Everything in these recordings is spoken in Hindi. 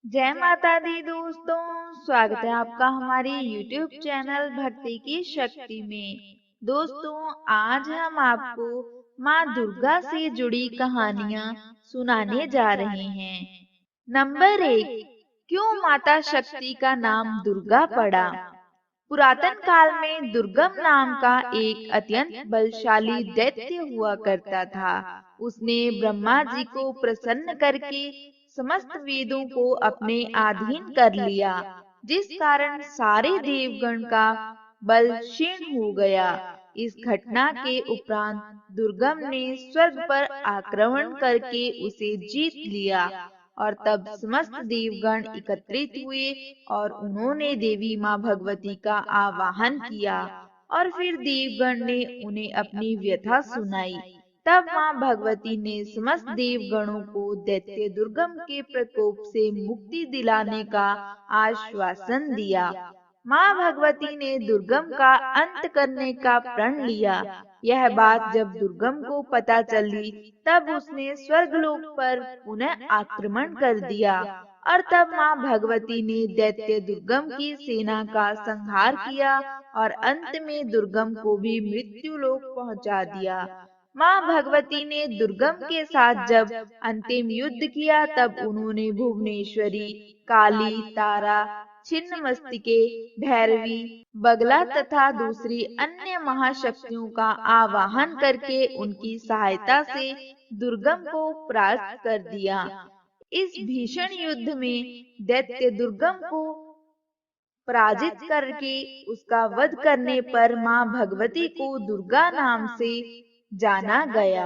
जय माता दी दोस्तों, स्वागत है आपका हमारी YouTube चैनल भक्ति की शक्ति में। दोस्तों, आज हम आपको माँ दुर्गा से जुड़ी कहानियाँ सुनाने जा रहे हैं। नंबर 1, क्यों माता शक्ति का नाम दुर्गा पड़ा? पुरातन काल में दुर्गम नाम का एक अत्यंत बलशाली दैत्य हुआ करता था। उसने ब्रह्मा जी को प्रसन्न करके समस्त वेदों को अपने अधीन कर लिया, जिस कारण सारे देवगण का बल क्षीण हो गया। इस घटना के उपरांत दुर्गम ने स्वर्ग पर आक्रमण करके उसे जीत लिया और तब समस्त देवगण एकत्रित हुए और उन्होंने देवी माँ भगवती का आवाहन किया और फिर देवगण ने उन्हें अपनी व्यथा सुनाई। तब माँ भगवती ने समस्त देवगणों को दैत्य दुर्गम के प्रकोप से मुक्ति दिलाने का आश्वासन दिया। माँ भगवती ने दुर्गम का अंत करने का प्रण लिया। यह बात जब दुर्गम को पता चली, तब उसने स्वर्गलोक पर पुनः आक्रमण कर दिया और तब माँ भगवती ने दैत्य दुर्गम की सेना का संहार किया और अंत में दुर्गम को भी मृत्यु लोक पहुंचा दिया। माँ भगवती ने दुर्गम के साथ जब अंतिम युद्ध किया, तब उन्होंने भुवनेश्वरी, काली, तारा, छिन्नमस्तिके, भैरवी, बगला तथा दूसरी अन्य महाशक्तियों का आवाहन करके उनकी सहायता से दुर्गम को परास्त कर दिया। इस भीषण युद्ध में दैत्य दुर्गम को पराजित करके उसका वध करने पर माँ भगवती को दुर्गा नाम से जाना गया।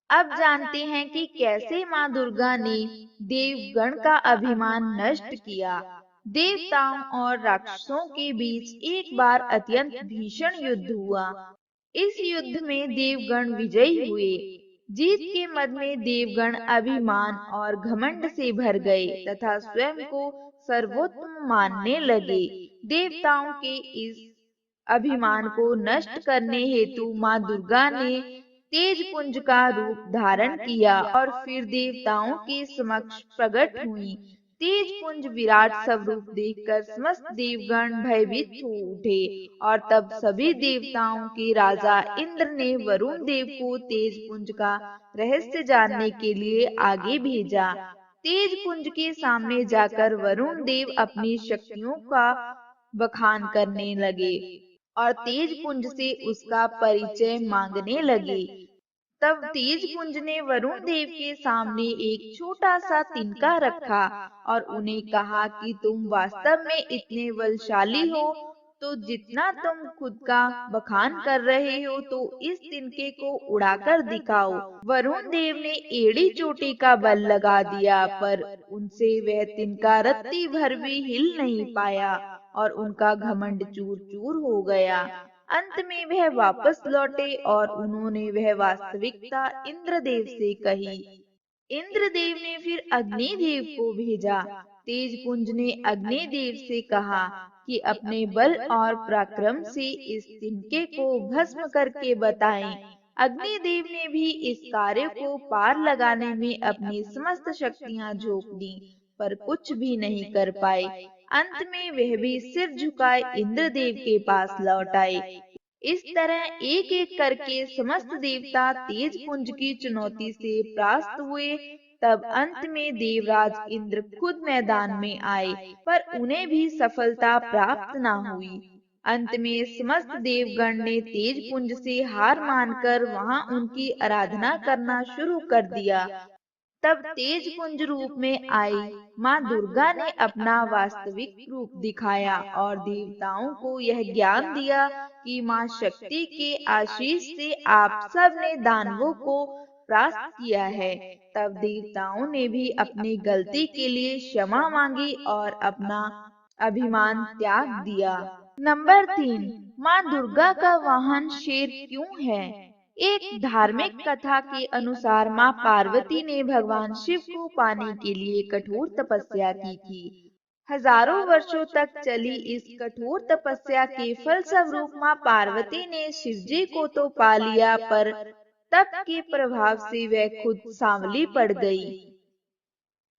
अब जानते हैं कि कैसे माँ दुर्गा ने देवगण का अभिमान नष्ट किया। देवताओं और राक्षसों के बीच एक बार अत्यंत भीषण युद्ध हुआ। इस युद्ध में देवगण विजयी हुए। जीत के मद में देवगण अभिमान और घमंड से भर गए तथा स्वयं को सर्वोत्तम मानने लगे। देवताओं के इस अभिमान को नष्ट करने हेतु माँ दुर्गा ने तेज पुंज का रूप धारण किया और फिर देवताओं के समक्ष प्रकट हुई। तेज पुंज विराट स्वरूप देखकर समस्त देवगण भयभीत हो उठे और तब सभी देवताओं के राजा इंद्र ने वरुण देव को तेज पुंज का रहस्य जानने के लिए आगे भेजा। तेज पुंज के सामने जाकर वरुण देव अपनी शक्तियों का बखान करने लगे और तेज पुंज से उसका परिचय मांगने लगे। तब तेज पुंज ने वरुण देव के सामने एक छोटा सा तिनका रखा और उन्हें कहा कि तुम वास्तव में इतने बलशाली हो, तो जितना तुम खुद का बखान कर रहे हो, तो इस तिनके को उड़ाकर दिखाओ। वरुण देव ने एड़ी चोटी का बल लगा दिया, पर उनसे वह तिनका रत्ती भर भी हिल नहीं पाया और उनका घमंड चूर चूर हो गया। अंत में वह वापस लौटे और उन्होंने वह वास्तविकता इंद्रदेव से कही। इंद्रदेव ने फिर अग्निदेव को भेजा। तेज पुंज ने अग्निदेव से कहा कि अपने बल और पराक्रम से इस तिनके को भस्म करके बताएं। अग्निदेव ने भी इस कार्य को पार लगाने में अपनी समस्त शक्तियां झोंक दी, पर कुछ भी नहीं कर पाए। अंत में वह भी सिर झुकाए इंद्रदेव के पास लौट आए। इस तरह एक एक करके समस्त देवता तेज पुंज की चुनौती से परास्त हुए। तब अंत में देवराज इंद्र खुद मैदान में आए, पर उन्हें भी सफलता प्राप्त न हुई। अंत में समस्त देवगण ने तेज पुंज से हार मानकर वहां उनकी आराधना करना शुरू कर दिया। तब तेज पुंज रूप में आई माँ दुर्गा ने अपना वास्तविक रूप दिखाया और देवताओं को यह ज्ञान दिया कि माँ शक्ति के आशीष से आप सब ने दानवों को परास्त किया है। तब देवताओं ने भी अपनी गलती के लिए क्षमा मांगी और अपना अभिमान त्याग दिया। नंबर 3, माँ दुर्गा का वाहन शेर क्यों है? एक धार्मिक कथा के अनुसार माँ पार्वती ने भगवान शिव को पाने के लिए कठोर तपस्या की थी। हजारों वर्षों तक चली इस कठोर तपस्या के फल स्वरूप माँ पार्वती ने शिवजी को तो पा लिया, पर तप के प्रभाव से वह खुद सांवली पड़ गई।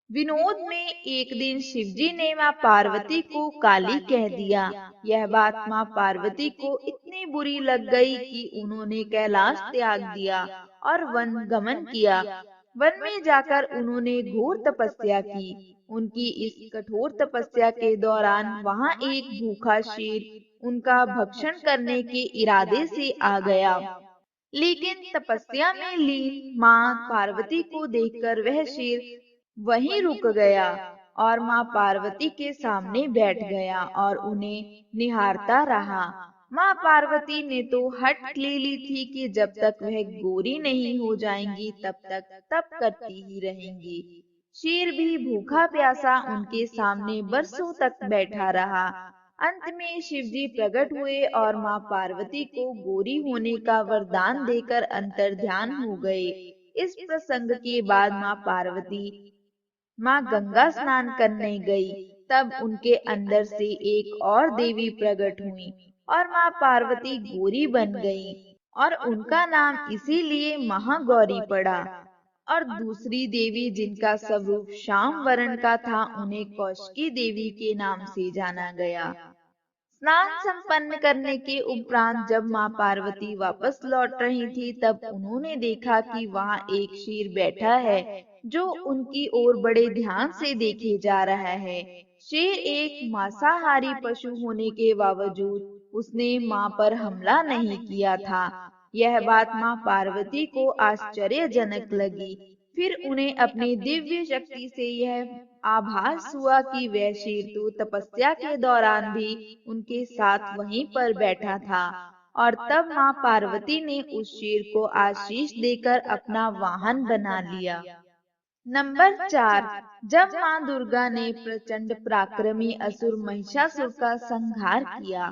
विनोद में एक दिन शिवजी ने माँ पार्वती को काली कह दिया। यह बात माँ पार्वती को इतनी बुरी लग गई कि उन्होंने कैलाश त्याग दिया और वन गमन किया। वन में जाकर उन्होंने घोर तपस्या की। उनकी इस कठोर तपस्या के दौरान वहाँ एक भूखा शेर उनका भक्षण करने के इरादे से आ गया। लेकिन तपस्या में लीन माँ पार्वती को देखकर वह शेर वहीं रुक गया और माँ पार्वती के सामने बैठ गया और उन्हें निहारता रहा। माँ पार्वती ने तो हट ले ली थी कि जब तक वह गोरी नहीं हो जाएंगी तब तक तप करती ही रहेंगी। शेर भी भूखा प्यासा उनके सामने बरसों तक बैठा रहा। अंत में शिवजी प्रकट हुए और माँ पार्वती को गोरी होने का वरदान देकर अंतर्ध्यान हो गए। इस प्रसंग के बाद माँ पार्वती माँ गंगा स्नान करने गई। तब उनके अंदर से एक और देवी प्रकट हुई और माँ पार्वती गौरी बन गई और उनका नाम इसीलिए महागौरी पड़ा। और दूसरी देवी जिनका स्वरूप श्याम वर्ण का था उन्हें कौशिकी देवी के नाम से जाना गया। स्नान संपन्न करने के उपरांत जब माँ पार्वती वापस लौट रही थी तब उन्होंने देखा कि वहाँ एक शेर बैठा है जो उनकी ओर बड़े ध्यान से देखे जा रहा है। शेर एक मांसाहारी पशु होने के बावजूद उसने माँ पर हमला नहीं किया था। यह बात माँ पार्वती को आश्चर्यजनक लगी। फिर उन्हें अपनी दिव्य शक्ति से यह आभास हुआ कि वह शेर तो तपस्या के दौरान भी उनके साथ वहीं पर बैठा था। और तब माँ पार्वती ने उस शेर को आशीष देकर अपना वाहन बना लिया। नंबर 4, जब माँ दुर्गा ने प्रचंड पराक्रमी असुर महिषासुर का संहार किया।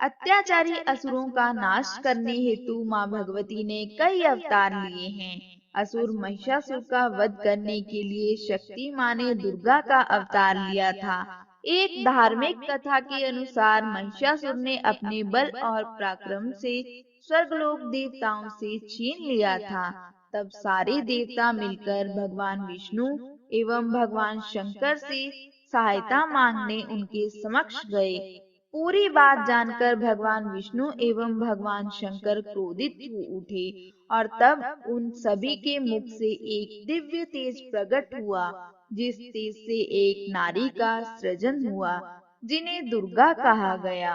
अत्याचारी असुरों का नाश करने हेतु माँ भगवती ने कई अवतार लिए हैं। असुर महिषासुर का वध करने के लिए शक्ति माँ ने दुर्गा का अवतार लिया था। एक धार्मिक कथा के अनुसार महिषासुर ने अपने बल और पराक्रम से स्वर्गलोक देवताओं से छीन लिया था। तब सारे देवता मिलकर भगवान विष्णु एवं भगवान शंकर से सहायता मांगने उनके समक्ष गए। पूरी बात जानकर भगवान विष्णु एवं भगवान शंकर क्रोधित हो उठे और तब उन सभी के मुख से एक दिव्य तेज प्रकट हुआ, जिस तेज से एक नारी का सृजन हुआ जिन्हें दुर्गा कहा गया।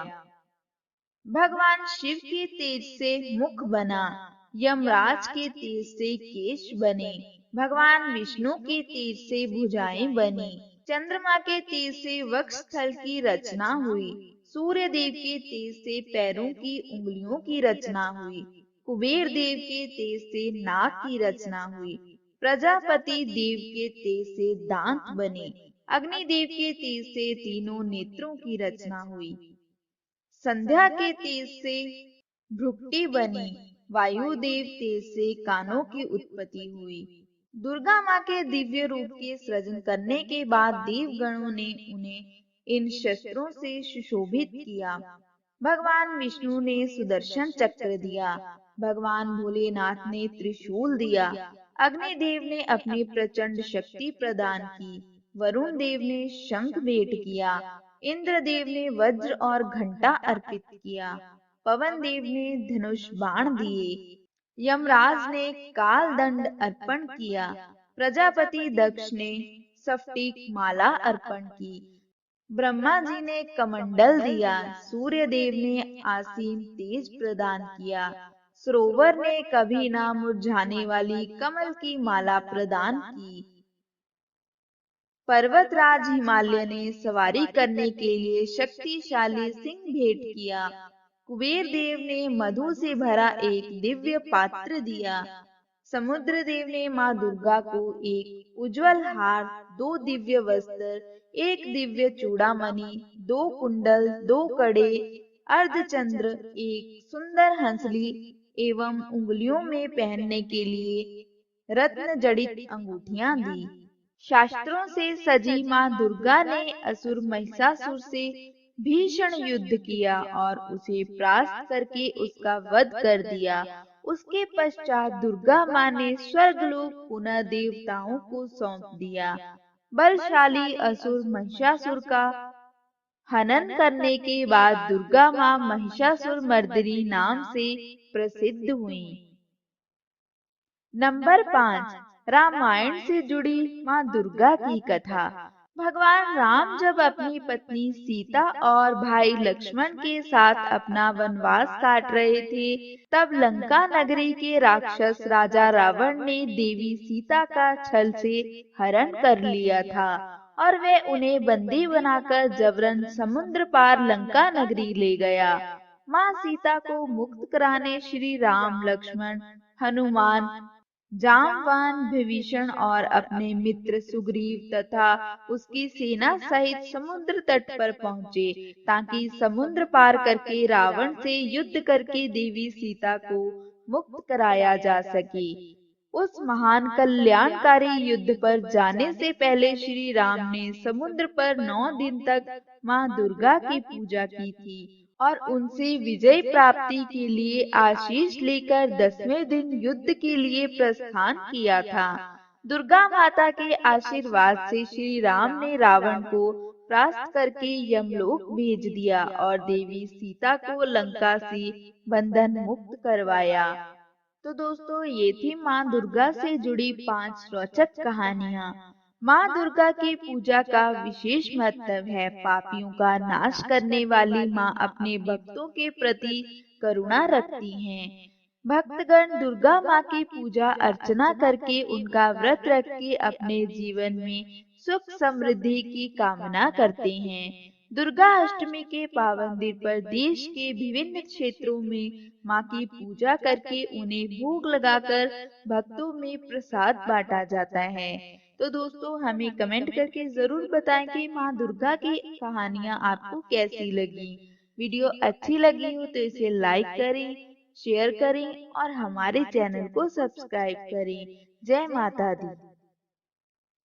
भगवान शिव के तेज से मुख बना, यमराज के तेज से केश बने, भगवान विष्णु के तेज से भुजाएं बनी, चंद्रमा के तेज से वक्षस्थल की रचना हुई, सूर्य देव के तेज से पैरों की उंगलियों की रचना हुई, कुबेर देव के तेज से नाक की रचना हुई, प्रजापति देव के तेज से दांत बने, अग्नि देव के तेज से तीनों नेत्रों की रचना हुई, संध्या के तेज से भ्रुकुटी बनी, वायुदेव तेज से कानों की उत्पत्ति हुई। दुर्गा माँ के दिव्य रूप के सृजन करने के बाद देवगणों ने उन्हें इन शस्त्रों से सुशोभित किया। भगवान विष्णु ने सुदर्शन चक्र दिया, भगवान भोलेनाथ ने त्रिशूल दिया, अग्निदेव ने अपनी प्रचंड शक्ति प्रदान की, वरुण देव ने शंख भेंट किया, इंद्रदेव ने वज्र और घंटा अर्पित किया, पवन देव ने धनुष बाण दिए, यमराज ने काल दंड अर्पण किया, प्रजापति दक्ष ने स्फटिक माला अर्पण की, ब्रह्मा जी ने कमंडल दिया, सूर्य देव ने आसीन तेज प्रदान किया, सरोवर ने कभी ना मुरझाने वाली कमल की माला प्रदान की, पर्वतराज हिमालय ने सवारी करने के लिए शक्तिशाली सिंह भेंट किया, कुबेर देव ने मधु से भरा एक दिव्य पात्र दिया, समुद्र देव ने माँ दुर्गा को एक उज्जवल हार, 2 दिव्य वस्त्र, एक दिव्य चूड़ामणि, 2 कुंडल, 2 कड़े, अर्धचंद्र, एक सुंदर हंसली एवं उंगलियों में पहनने के लिए रत्न जड़ित अंगूठियां दी। शास्त्रों से सजी माँ दुर्गा ने असुर महिषासुर से भीषण युद्ध किया और उसे परास्त करके उसका वध कर दिया। उसके पश्चात दुर्गा माँ ने स्वर्गलोक पुनः देवताओं को सौंप दिया। बलशाली असुर महिषासुर का हनन करने के बाद दुर्गा माँ महिषासुर मर्दिनी नाम से प्रसिद्ध हुई। नंबर 5, रामायण से जुड़ी माँ दुर्गा की कथा। भगवान राम जब अपनी पत्नी सीता और भाई लक्ष्मण के साथ अपना वनवास काट रहे थे, तब लंका नगरी के राक्षस राजा रावण ने देवी सीता का छल से हरण कर लिया था और वे उन्हें बंदी बनाकर जबरन समुद्र पार लंका नगरी ले गया। माँ सीता को मुक्त कराने श्री राम, लक्ष्मण, हनुमान, जामवान, विभीषण और अपने मित्र सुग्रीव तथा उसकी सेना सहित समुद्र तट पर पहुँचे ताकि समुद्र पार करके रावण से युद्ध करके देवी सीता को मुक्त कराया जा सके। उस महान कल्याणकारी युद्ध पर जाने से पहले श्री राम ने समुद्र पर 9 दिन तक माँ दुर्गा की पूजा की थी और उनसे विजय प्राप्ति के लिए आशीष लेकर 10वें दिन युद्ध के लिए प्रस्थान किया था। दुर्गा माता के आशीर्वाद से श्री राम ने रावण को परास्त करके यमलोक भेज दिया और देवी सीता को लंका से बंधन मुक्त करवाया। तो दोस्तों, ये थी माँ दुर्गा से जुड़ी 5 रोचक कहानियाँ। माँ दुर्गा की पूजा का विशेष महत्व है। पापियों का नाश करने वाली माँ अपने भक्तों के प्रति करुणा रखती हैं। भक्तगण दुर्गा माँ की पूजा अर्चना करके उनका व्रत रख के अपने जीवन में सुख समृद्धि की कामना करते हैं। दुर्गा अष्टमी के पावन दिन पर देश के विभिन्न क्षेत्रों में माँ की पूजा करके उन्हें भोग लगाकर भक्तों में प्रसाद बांटा जाता है। तो दोस्तों, हमें कमेंट करके जरूर बताएं कि माँ दुर्गा की कहानियाँ आपको कैसी लगी। वीडियो अच्छी लगी हो तो इसे लाइक करें, शेयर करें और हमारे चैनल को सब्सक्राइब करें। जय माता दी।